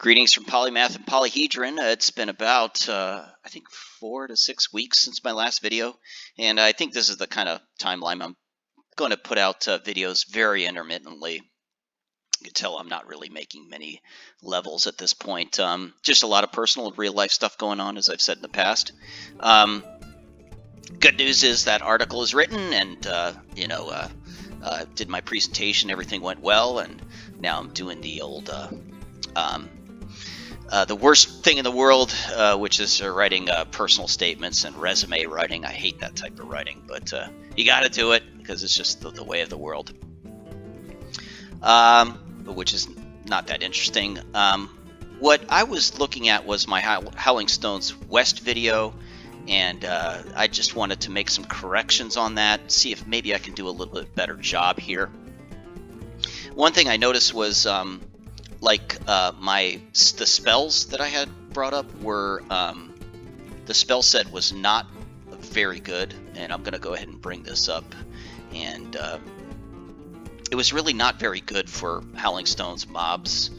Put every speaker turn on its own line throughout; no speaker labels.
Greetings from Polymath and Polyhedron. It's been about, I think, 4 to 6 weeks since my last video, and I think this is the kind of timeline I'm going to put out videos very intermittently. You can tell I'm not really making many levels at this point. Just a lot of personal and real life stuff going on, as I've said in the past. Good news is that article is written, and did my presentation. Everything went well, and now I'm doing the old. The worst thing in the world, which is writing personal statements and resume writing. I hate that type of writing, but you got to do it because it's just the way of the world, which is not that interesting. What I was looking at was my Howling Stones West video, and I just wanted to make some corrections on that, see if maybe I can do a little bit better job here. One thing I noticed was the spells that I had brought up were the spell set was not very good, and I'm gonna go ahead and bring this up, and it was really not very good for Howling Stones mobs.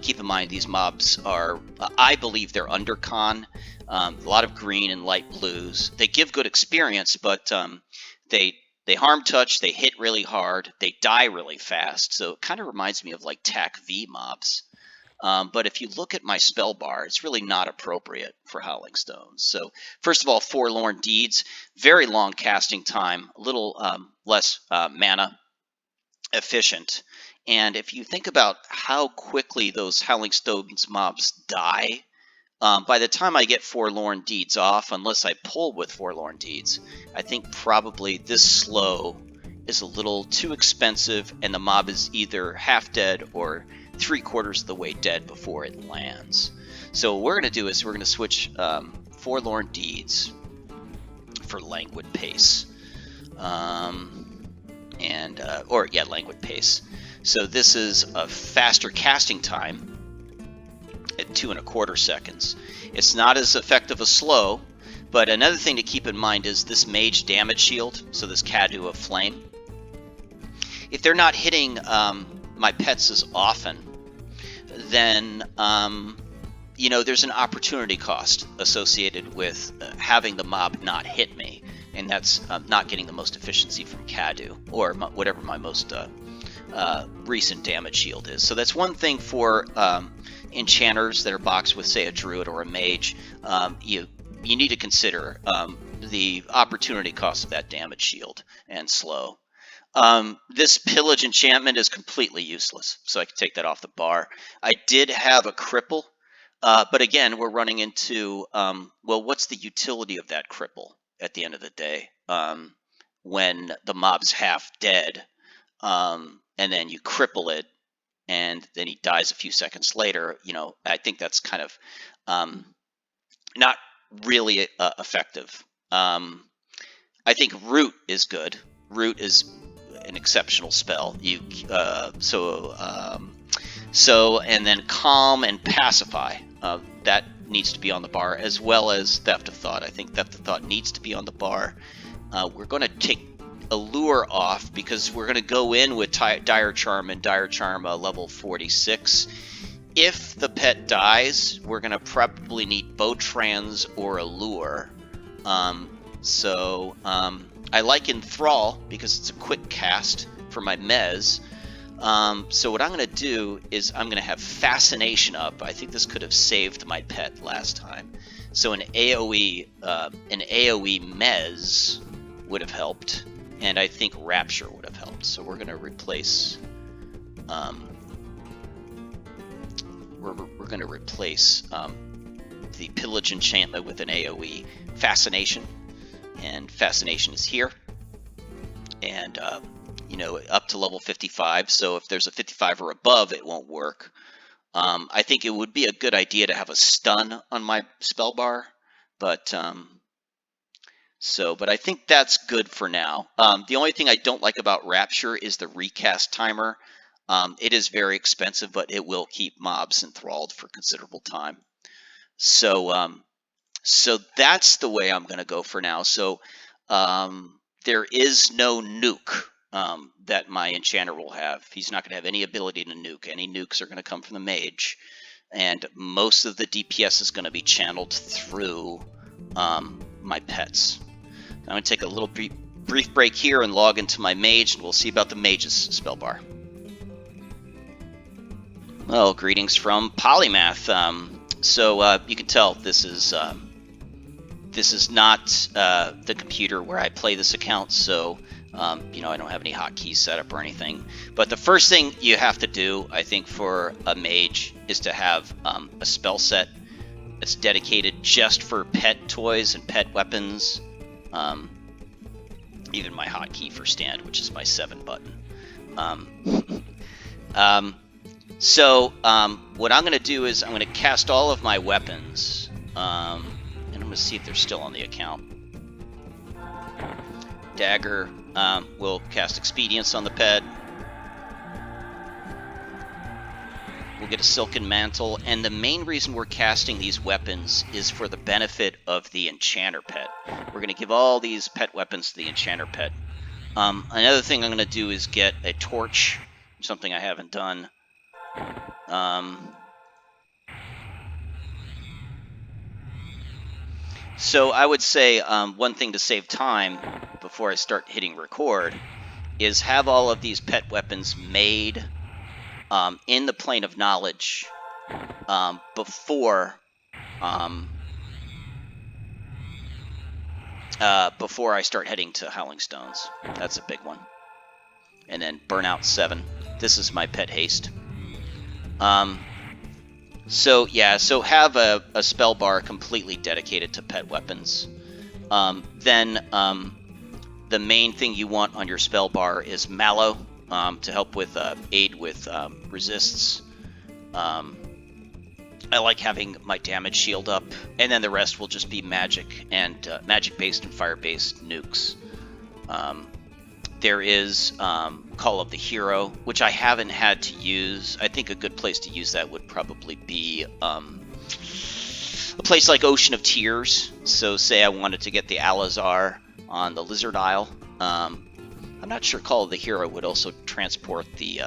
Keep in mind these mobs are, I believe they're undercon, a lot of green and light blues. They give good experience, but they harm touch, they hit really hard, they die really fast, so it kind of reminds me of like TAC V mobs. But if you look at my spell bar, it's really not appropriate for Howling Stones. So first of all, Forlorn Deeds, very long casting time, a little less mana efficient. And if you think about how quickly those Howling Stones mobs die, by the time I get Forlorn Deeds off, unless I pull with Forlorn Deeds, I think probably this slow is a little too expensive, and the mob is either half dead or 3/4 of the way dead before it lands. So what we're going to do is we're going to switch Forlorn Deeds for Languid Pace. Languid Pace. So this is a faster casting time at 2¼ seconds. It's not as effective as slow, but another thing to keep in mind is this mage damage shield, so this Cadu of Flame. If they're not hitting my pets as often, then there's an opportunity cost associated with having the mob not hit me, and that's not getting the most efficiency from Cadu, or whatever my most recent damage shield is. So that's one thing for enchanters that are boxed with, say, a druid or a mage. You need to consider the opportunity cost of that damage shield and slow. This pillage enchantment is completely useless, so I can take that off the bar. I did have a cripple, but again, we're running into, what's the utility of that cripple at the end of the day when the mob's half dead, and then you cripple it, and then he dies a few seconds later? I think that's kind of not really effective. I think Root is good. Root is an exceptional spell. And then Calm and Pacify, that needs to be on the bar, as well as Theft of Thought. I think Theft of Thought needs to be on the bar. We're going to take Allure off because we're going to go in with Dire Charm, and Dire Charm level 46. If the pet dies, we're going to probably need Botrans or Allure. I like Enthrall because it's a quick cast for my Mez. So what I'm going to do is I'm going to have Fascination up. I think this could have saved my pet last time. So an AoE Mez would have helped, and I think Rapture would have helped. So we're going to replace the Pillage enchantment with an AoE Fascination. And Fascination is here, and up to level 55. So if there's a 55 or above, it won't work. I think it would be a good idea to have a stun on my spell bar, but I think that's good for now. The only thing I don't like about Rapture is the recast timer. It is very expensive, but it will keep mobs enthralled for considerable time. So that's the way I'm going to go for now. So there is no nuke that my enchanter will have. He's not going to have any ability to nuke. Any nukes are going to come from the mage. and most of the DPS is going to be channeled through my pets. I'm going to take a little brief break here and log into my mage, and we'll see about the mage's spell bar. Well, greetings from Polymath. So you can tell this is not the computer where I play this account, so you know, I don't have any hotkeys set up or anything. But the first thing you have to do, I think, for a mage is to have a spell set that's dedicated just for pet toys and pet weapons. Even my hotkey for stand, which is my 7 button. So what I'm going to do is I'm going to cast all of my weapons, and I'm going to see if they're still on the account. Dagger will cast Expedience on the pet. We'll get a Silken Mantle, and the main reason we're casting these weapons is for the benefit of the Enchanter pet. We're going to give all these pet weapons to the Enchanter pet. Another thing I'm going to do is get a torch, something I haven't done. So I would say one thing to save time before I start hitting record is have all of these pet weapons made in the plane of knowledge before I start heading to Howling Stones. That's a big one. And then Burnout 7. This is my pet haste. So yeah, so have a spell bar completely dedicated to pet weapons. Then the main thing you want on your spell bar is Mallow to help with aid with resists. I like having my damage shield up, and then the rest will just be magic and magic-based and fire-based nukes. There is Call of the Hero, which I haven't had to use. I think a good place to use that would probably be a place like Ocean of Tears. So say I wanted to get the Alazar on the Lizard Isle. I'm not sure Call of the Hero would also transport the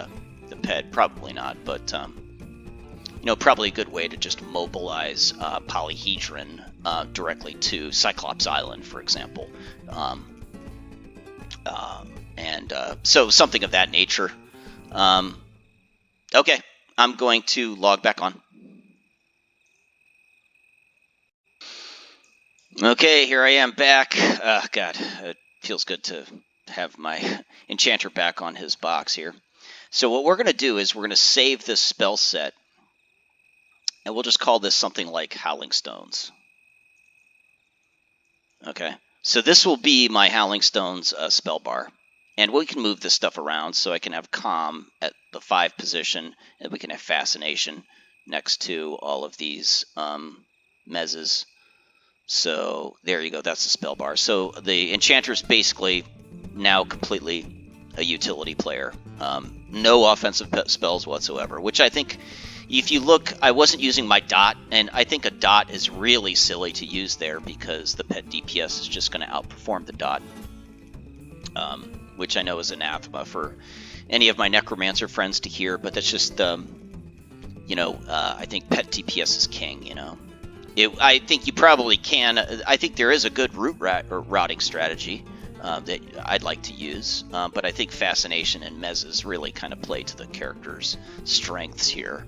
pet. Probably not, but you know, probably a good way to just mobilize Polyhedron directly to Cyclops Island, for example. So something of that nature. Okay, I'm going to log back on. Okay, here I am back. God, it feels good to have my Enchanter back on his box here. So what we're going to do is we're going to save this spell set, and we'll just call this something like Howling Stones. Okay, so this will be my Howling Stones spell bar. And we can move this stuff around, so I can have Calm at the 5 position, and we can have Fascination next to all of these mezzes. So there you go, that's the spell bar. So the Enchanter's basically now completely a utility player. No offensive spells whatsoever, which I think, if you look, I wasn't using my dot, and I think a dot is really silly to use there because the pet DPS is just going to outperform the dot. Which I know is anathema for any of my necromancer friends to hear, but that's just, you know, I think pet DPS is king, you know. I think you probably can. I think there is a good root routing strategy that I'd like to use, but I think Fascination and Mezzes really kind of play to the character's strengths here.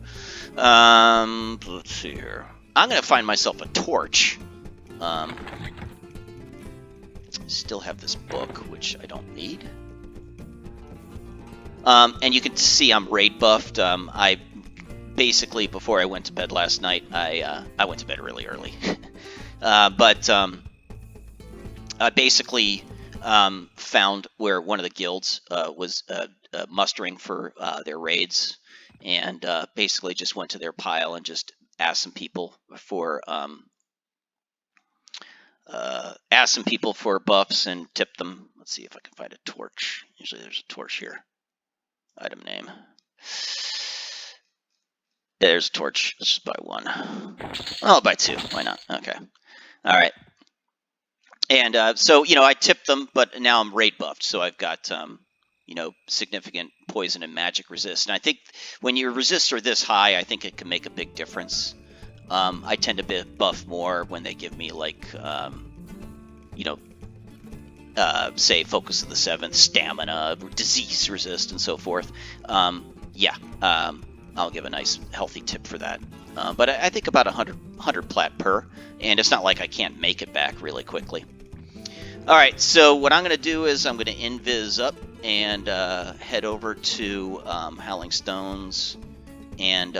Let's see here. I'm going to find myself a torch. Still have this book, which I don't need. And you can see I'm raid buffed. I basically, before I went to bed last night, I went to bed really early. But I basically found where one of the guilds was mustering for their raids, and basically just went to their pile and just asked some people for buffs and tipped them. Let's see if I can find a torch. Usually there's a torch here. Item name. There's a torch. Let's just buy 1. I'll buy 2. Why not? Okay. All right. And so, you know, I tipped them, but now I'm raid buffed. So I've got significant poison and magic resist. And I think when your resists are this high, I think it can make a big difference. I tend to buff more when they give me like, say Focus of the Seventh, Stamina, Disease Resist, and so forth. I'll give a nice healthy tip for that. But I think about 100 plat per, and it's not like I can't make it back really quickly. All right, so what I'm going to do is I'm going to invis up and head over to Howling Stones, and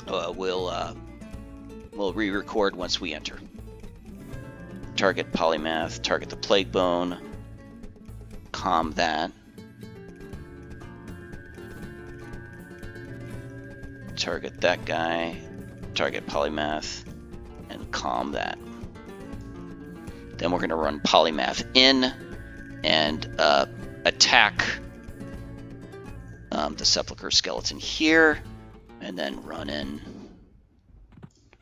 we'll re-record once we enter. Target Polymath, target the Plague Bone, calm that. Target that guy, target Polymath, and calm that. Then we're going to run Polymath in and attack the Sepulchre Skeleton here, and then run in.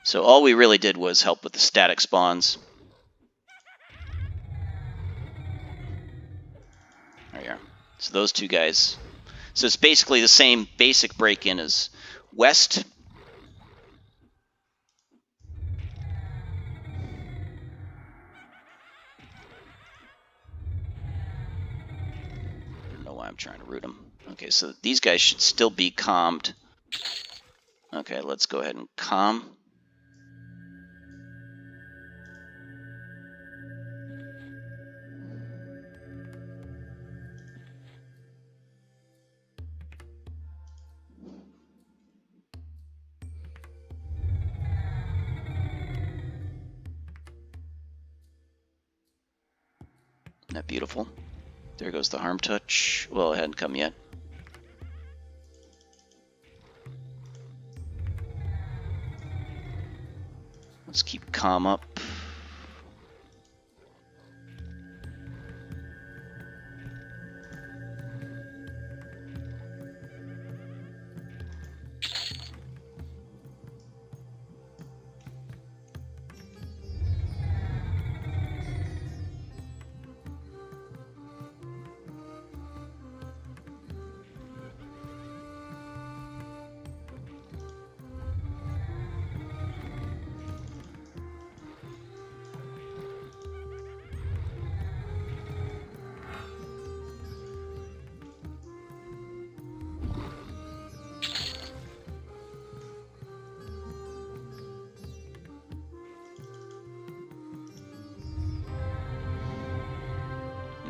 So all we really did was help with the static spawns. There you are. So those two guys. So it's basically the same basic break-in as West. I don't know why I'm trying to root them. Okay, so these guys should still be calmed. Okay, let's go ahead and calm. Isn't that beautiful? There goes the harm touch. Well, it hadn't come yet. Let's keep calm up.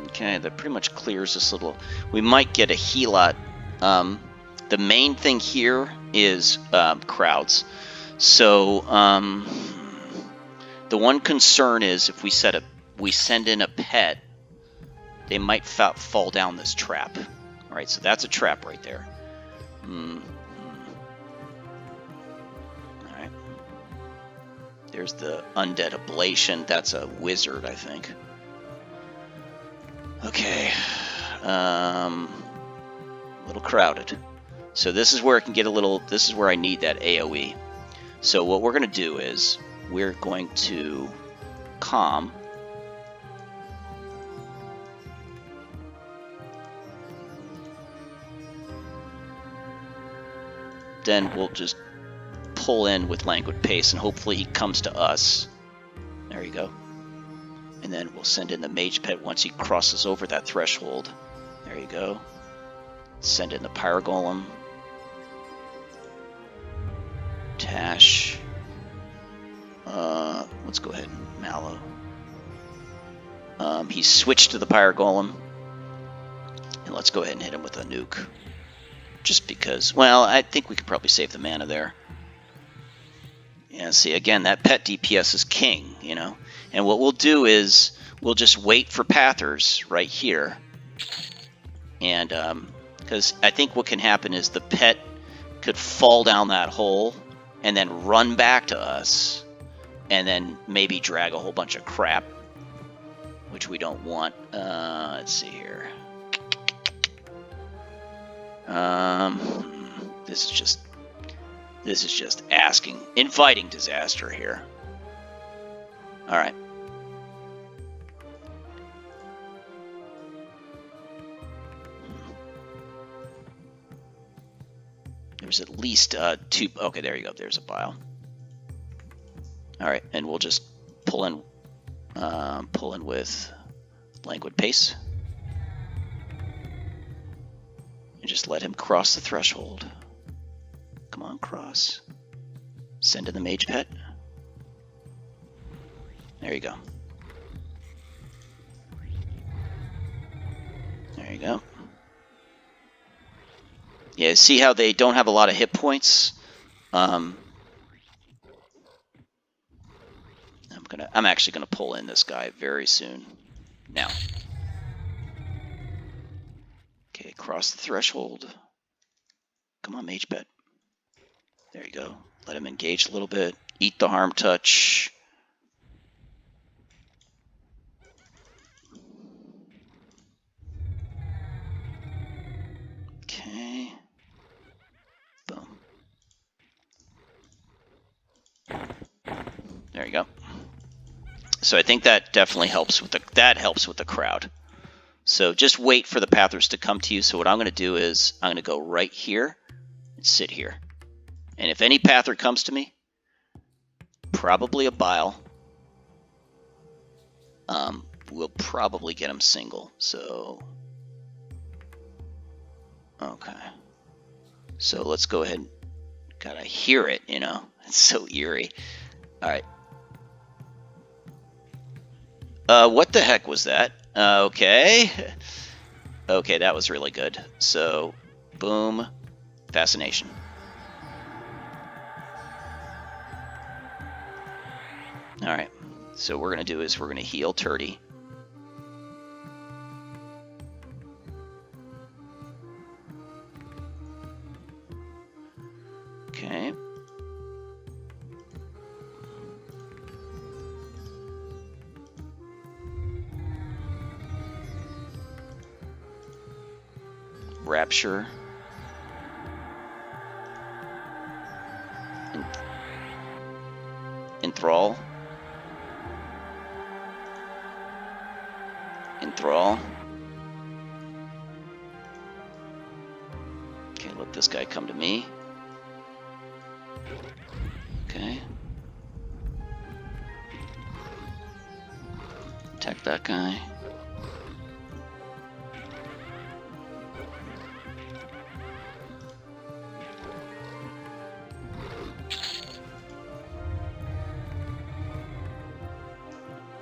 Okay, that pretty much clears this little... We might get a Helot. The main thing here is crowds. So the one concern is if we send in a pet, they might fall down this trap. All right, so that's a trap right there. All right. There's the Undead Ablation. That's a wizard, I think. Okay, a little crowded. So this is where it can get a little, this is where I need that AoE. So what we're going to do is we're going to calm. Then we'll just pull in with Languid Pace, and hopefully he comes to us. There you go. And then we'll send in the Mage Pet once he crosses over that threshold. There you go. Send in the Pyre Golem. Tash. Let's go ahead and Mallow. He switched to the Pyre Golem. And let's go ahead and hit him with a nuke. Just because, well, I think we could probably save the mana there. Yeah, see, again, that pet DPS is king, you know. And what we'll do is we'll just wait for Pathers right here. And because I think what can happen is the pet could fall down that hole and then run back to us and then maybe drag a whole bunch of crap, which we don't want. Let's see here. This is just inviting disaster here. All right. There's at least 2. Okay, there you go. There's a bile. All right, and we'll just pull in with languid pace. And just let him cross the threshold. Come on, cross. Send in the mage pet. There you go. There you go. Yeah, see how they don't have a lot of hit points? I'm actually gonna pull in this guy very soon. Now. Okay, cross the threshold. Come on, mage pet. There you go. Let him engage a little bit. Eat the harm touch. Okay. Boom. There you go. So I think that definitely helps with the crowd. So just wait for the pathers to come to you. So what I'm going to do is I'm going to go right here and sit here. And if any pather comes to me, probably a bile, we'll probably get him single. So, okay. So let's go ahead. God, I hear it, you know. It's so eerie. All right. What the heck was that? Okay. Okay, that was really good. So, boom. Fascination. All right. So what we're going to do is we're going to heal Turdy. Okay. Rapture. Enthrall. Enthrall. Okay, let this guy come to me. Okay. Attack that guy.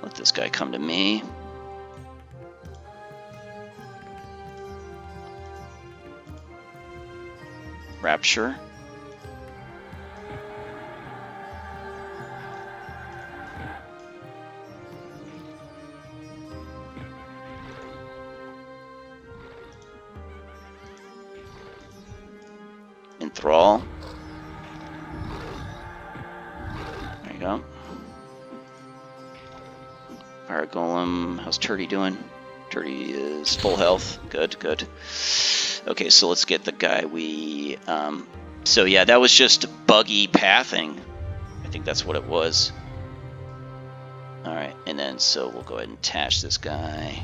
Let this guy come to me. Rapture. Enthrall. There you go. Fire Golem. How's Turdy doing? Turdy is full health. Good, good. Okay, so let's get the guy we... so yeah, that was just buggy pathing. I think that's what it was. Alright, and then so we'll go ahead and attach this guy.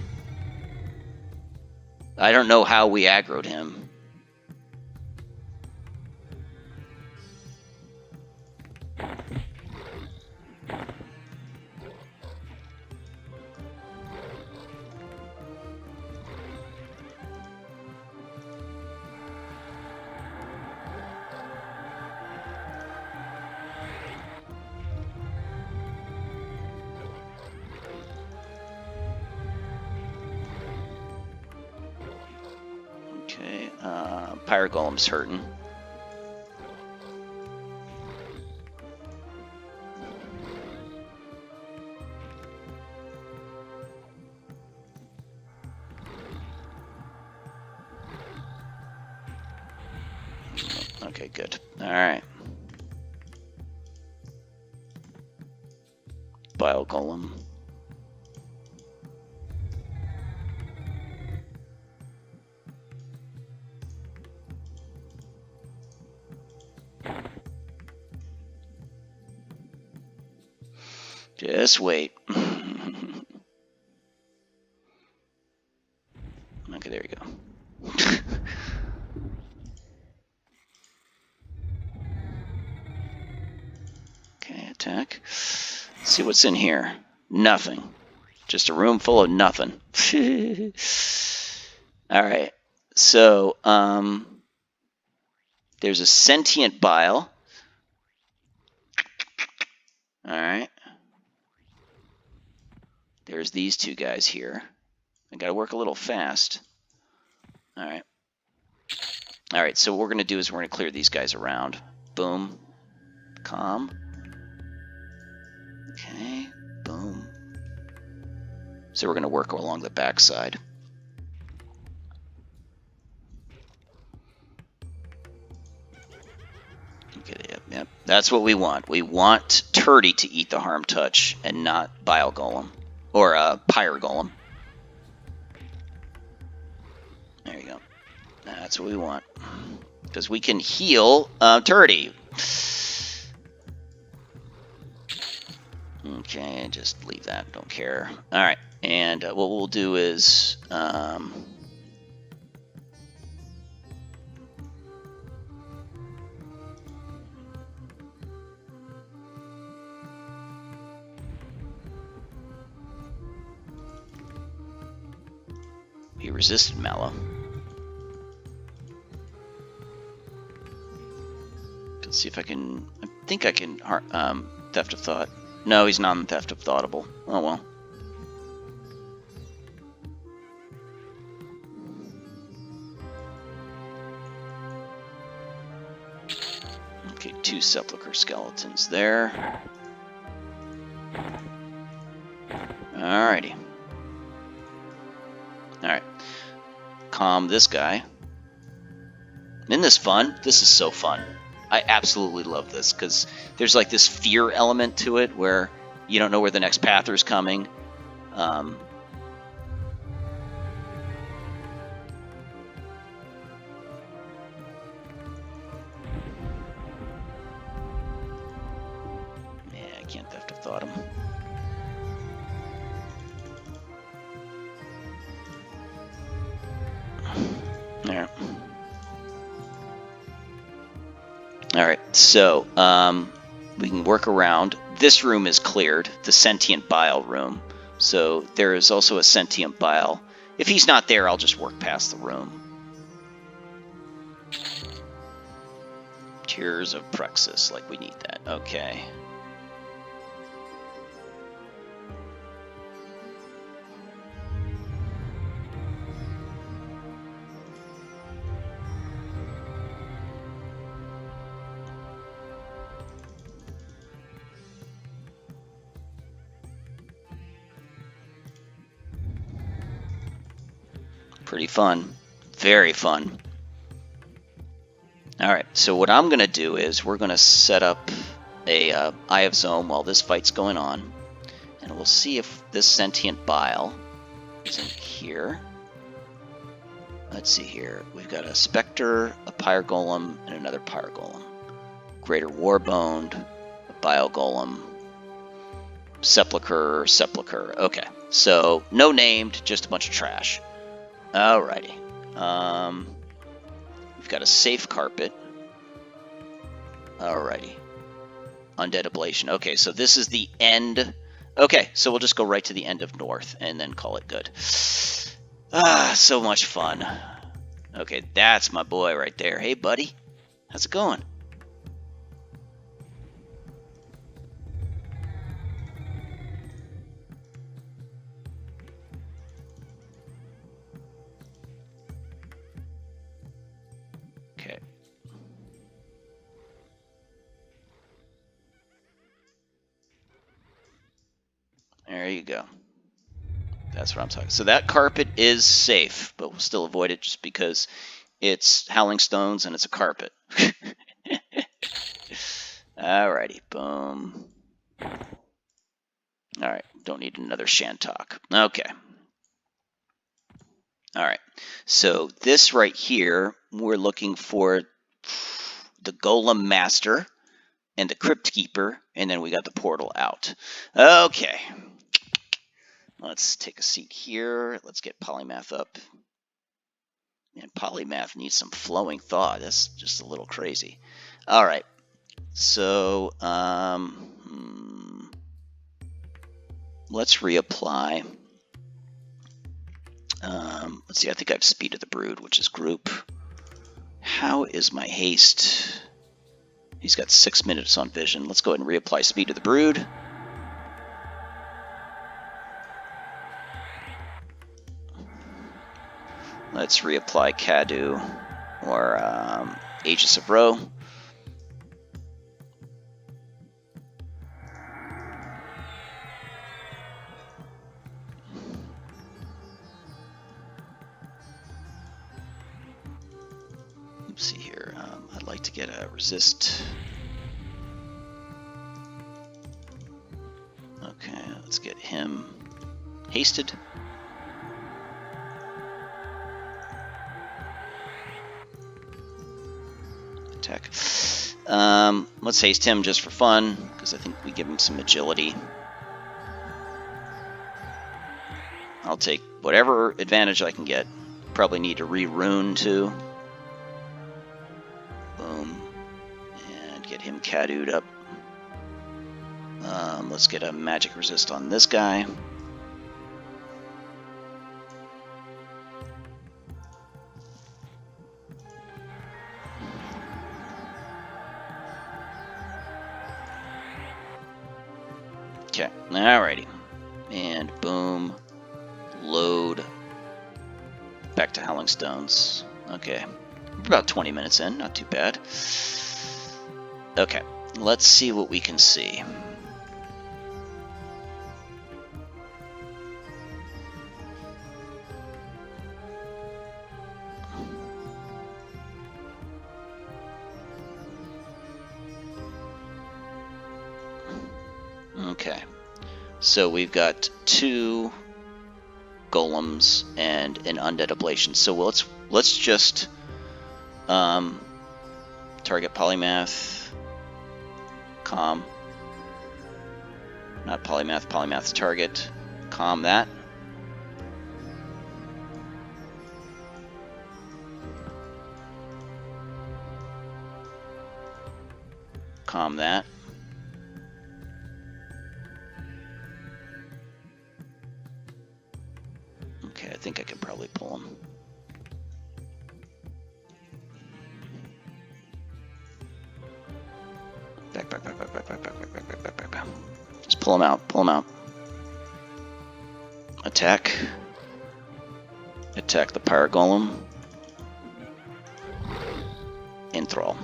I don't know how we aggroed him. Okay, Pyre Golem's hurting. Okay, good. Alright. Bile Golem. Just wait. Okay, there you go. attack. Let's see what's in here. Nothing. Just a room full of nothing. Alright. So, there's a sentient bile. Alright. There's these two guys here. I gotta work a little fast. Alright. Alright, so what we're gonna do is we're gonna clear these guys around. Boom. Calm. Okay. Boom. So we're gonna work along the backside. Okay, yep. That's what we want. We want Turdy to eat the Harm Touch and not Bile Golem. Or Pyre Golem. There you go. That's what we want. Because we can heal Turdy. Okay, just leave that. Don't care. Alright, and what we'll do is... he resisted Mallow. Let's see if I can... I think I can... Theft of Thought. No, he's not in Theft of Thoughtable. Oh well. Okay, 2 Sepulchre Skeletons there. Alrighty. Alright. Calm this guy. Isn't this fun? This is so fun. I absolutely love this, because there's like this fear element to it where you don't know where the next pather's coming. Yeah, I can't Theft of Thought him. There. Alright, so we can work around. This room is cleared, the Sentient Bile room. So there is also a Sentient Bile. If he's not there, I'll just work past the room. Tears of Praxis, like we need that. Okay. Pretty fun. Very fun. Alright, so what I'm going to do is we're going to set up a Eye of Zone while this fight's going on. And we'll see if this Sentient Bile is in here. Let's see here. We've got a Spectre, a Pyre Golem, and another Pyre Golem. Greater Warboned, a Bile Golem, Sepulchre. Okay, so no named, just a bunch of trash. Alrighty. We've got a Safe Carpet. Alrighty. Undead Ablation. Okay, so this is the end. Okay, so we'll just go right to the end of North and then call it good. Ah, so much fun. Okay, that's my boy right there. Hey, buddy. How's it going? Okay. There you go. That's what I'm talking. So that carpet is safe, but we'll still avoid it just because it's Howling Stones and it's a carpet. Alrighty, boom. Alright, don't need another Shantok. Okay. Alright, so this right here, we're looking for the Golem Master and the Crypt Keeper, and then we got the portal out. Okay. Let's take a seat here. Let's get Polymath up. And Polymath needs some flowing thought. That's just a little crazy. All right. So, let's reapply. Let's see, I think I have Speed of the Brood, which is group. How is my haste? He's got 6 minutes on vision. Let's go ahead and reapply Speed of the Brood. Let's reapply Cadu or Aegis of Ro. Let's see here. I'd like to get a resist. Okay, let's get him hasted. Attack. Let's haste him just for fun, because I think we give him some agility. I'll take whatever advantage I can get. Probably need to re-rune too. Boom. And get him Cadu'd up. Let's get a magic resist on this guy. Okay, alrighty. And boom. Load. Back to Howling Stones. Okay. We're about 20 minutes in, not too bad. Okay, let's see what we can see. Okay, so we've got 2 golems and an undead ablation. So let's just target polymath, calm. Not polymath, polymath's target. Calm that. Calm that. Okay, I think I can probably pull him. Back. Just pull him out, pull him out. Attack. Attack the Pyre Golem. Enthrall.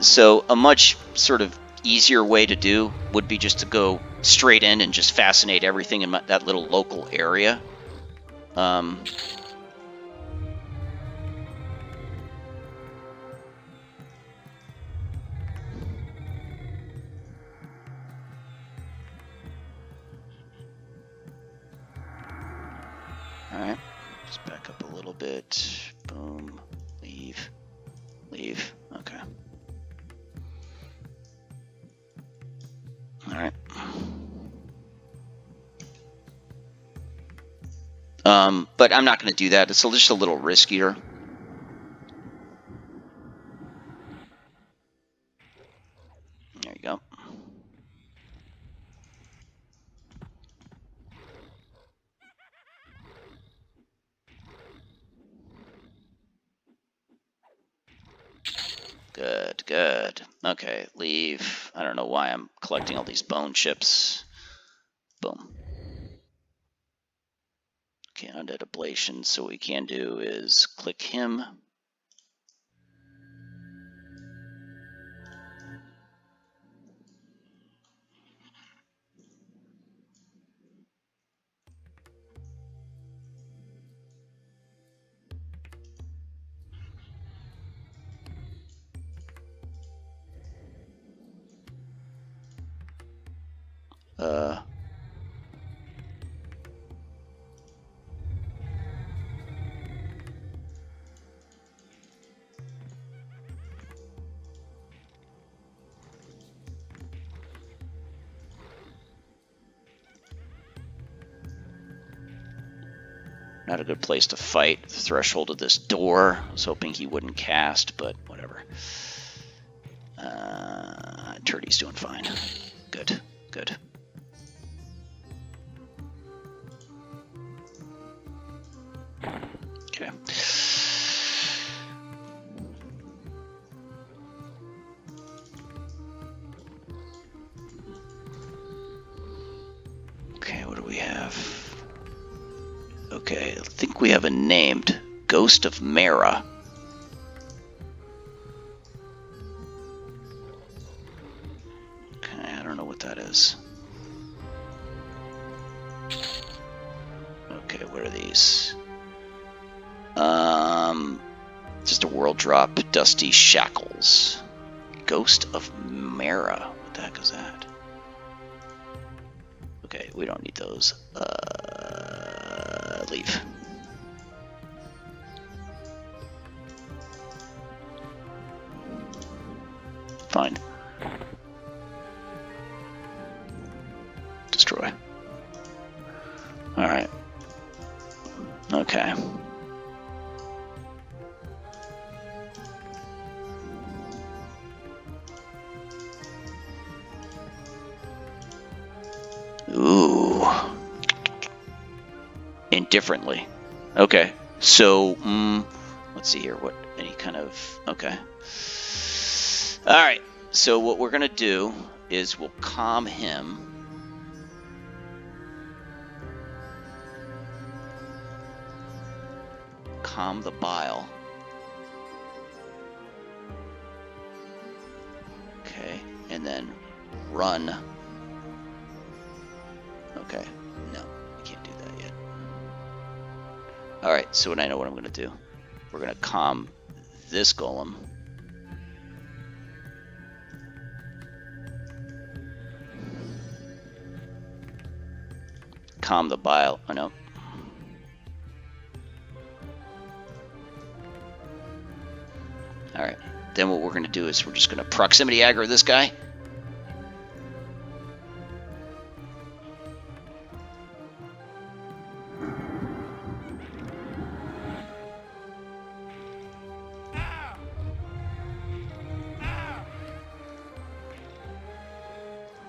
So a much sort of easier way to do would be just to go straight in and just fascinate everything in that little local area. Alright, just back up a little bit. Boom. Leave. Leave. Okay. Alright. But I'm not going to do that. It's just a little riskier. There you go. Good, good. Okay, leave. I don't know why I'm collecting all these bone chips. Boom. Okay, undead ablation. So what we can do is click him. Not a good place to fight. The threshold of this door. I was hoping he wouldn't cast, but whatever. Turdy's doing fine. Good. Good. Okay. Okay, what do we have? Okay, I think we have a named Ghost of Mara. Okay, I don't know what that is. Okay, what are these? Just a world drop, Dusty Shackles. Ghost of Mara. What the heck is that? Okay, we don't need those. Leave. Fine. Destroy. Alright. Okay. Ooh. Indifferently. Okay. So, let's see here. What, any kind of, okay. Alright. So what we're going to do is we'll calm him. Calm the bile. Okay. And then run. Okay. No, I can't do that yet. Alright, so I know what I'm going to do. We're going to calm this golem. Calm the bile. Oh, no. Alright. Then what we're going to do is we're just going to proximity aggro this guy.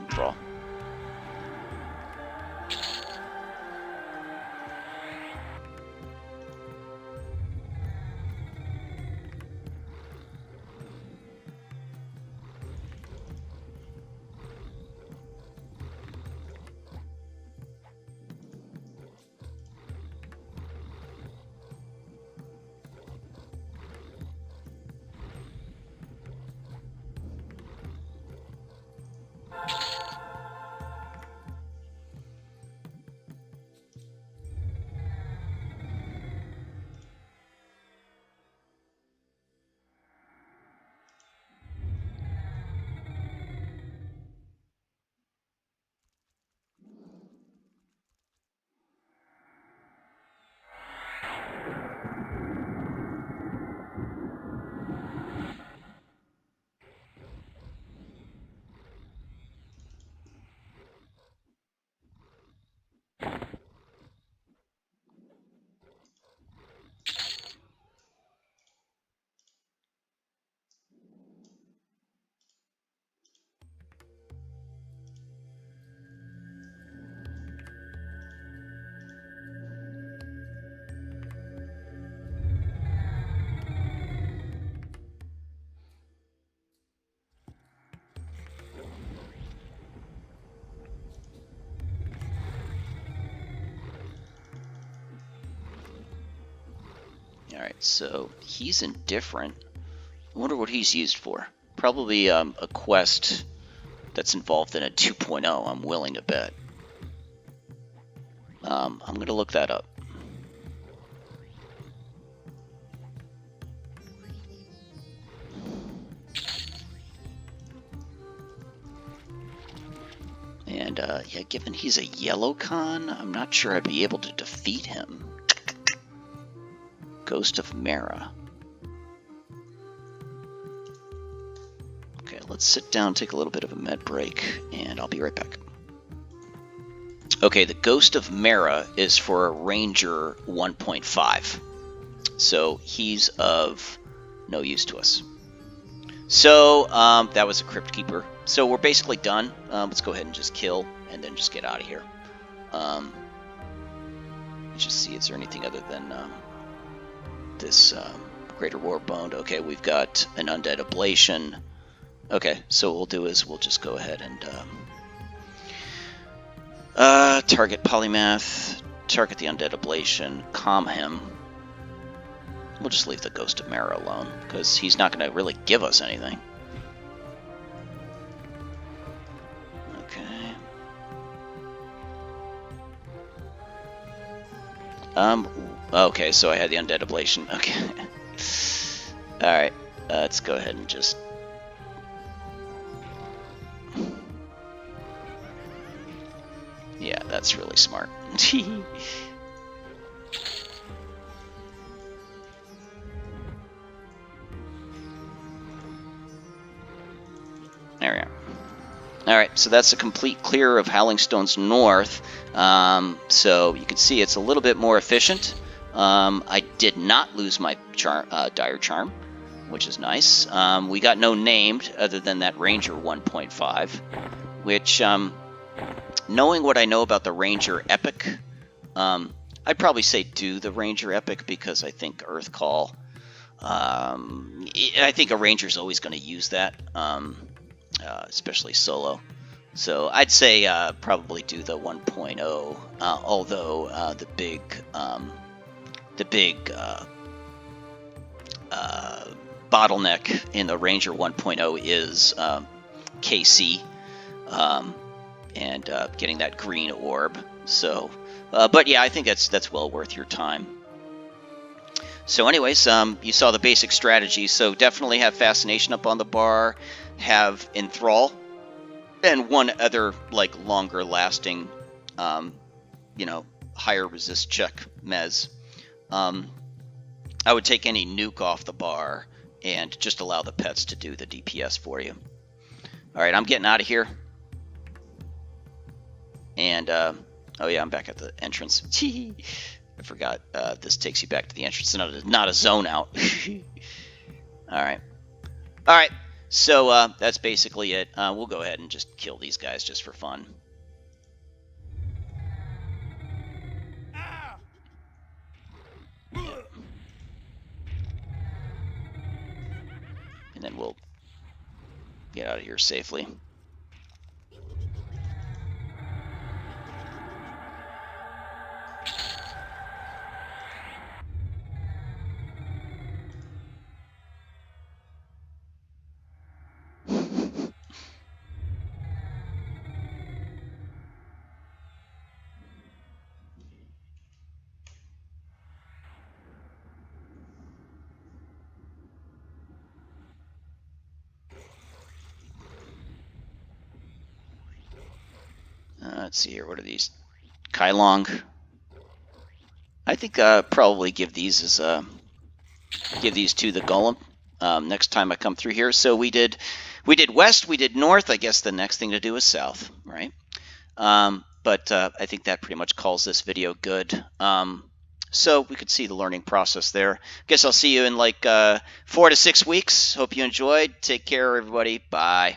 Draw. Alright, so he's indifferent. I wonder what he's used for. Probably a quest that's involved in a 2.0, I'm willing to bet. I'm going to look that up. And, yeah, given he's a yellow con, I'm not sure I'd be able to defeat him. Ghost of Mara. Okay, let's sit down, take a little bit of a med break, and I'll be right back. Okay, the Ghost of Mara is for a Ranger 1.5. So he's of no use to us. So, that was a Crypt Keeper. so we're basically done. Let's go ahead and just kill and then just get out of here. Let's just see, is there anything other than this Greater War Bone? Okay, we've got an Undead Ablation. Okay, so what we'll do is we'll just go ahead and target Polymath, target the Undead Ablation, calm him. We'll just leave the Ghost of Mara alone, because he's not going to really give us anything. Okay. Okay, so I had the Undead Ablation. Okay. Alright, let's go ahead and just... Yeah, that's really smart. There we are. Alright, so that's a complete clear of Howling Stones North. So you can see it's a little bit more efficient. I did not lose my Dire Charm, which is nice. We got no named other than that Ranger 1.5, which, knowing what I know about the Ranger Epic, I'd probably say do the Ranger Epic, because I think Earth Call, I think a Ranger's always going to use that. Especially solo. So I'd say probably do the 1.0, although the big bottleneck in the Ranger 1.0 is KC and getting that green orb. So, but yeah, I think that's well worth your time. So anyways, you saw the basic strategy, so definitely have Fascination up on the bar, have Enthrall, and one other, like, longer lasting, higher resist check mez. I would take any nuke off the bar and just allow the pets to do the DPS for you. Alright, I'm getting out of here. And, oh yeah, I'm back at the entrance. I forgot, this takes you back to the entrance, not a zone out. Alright, so that's basically it. We'll go ahead and just kill these guys just for fun. Yeah. And then we'll get out of here safely. Let's see here. What are these? Kailong. I think probably give these to the Golem next time I come through here. So we did west, we did north. I guess the next thing to do is south, right? But I think that pretty much calls this video good. So we could see the learning process there. Guess I'll see you in like 4 to 6 weeks. Hope you enjoyed. Take care, everybody. Bye.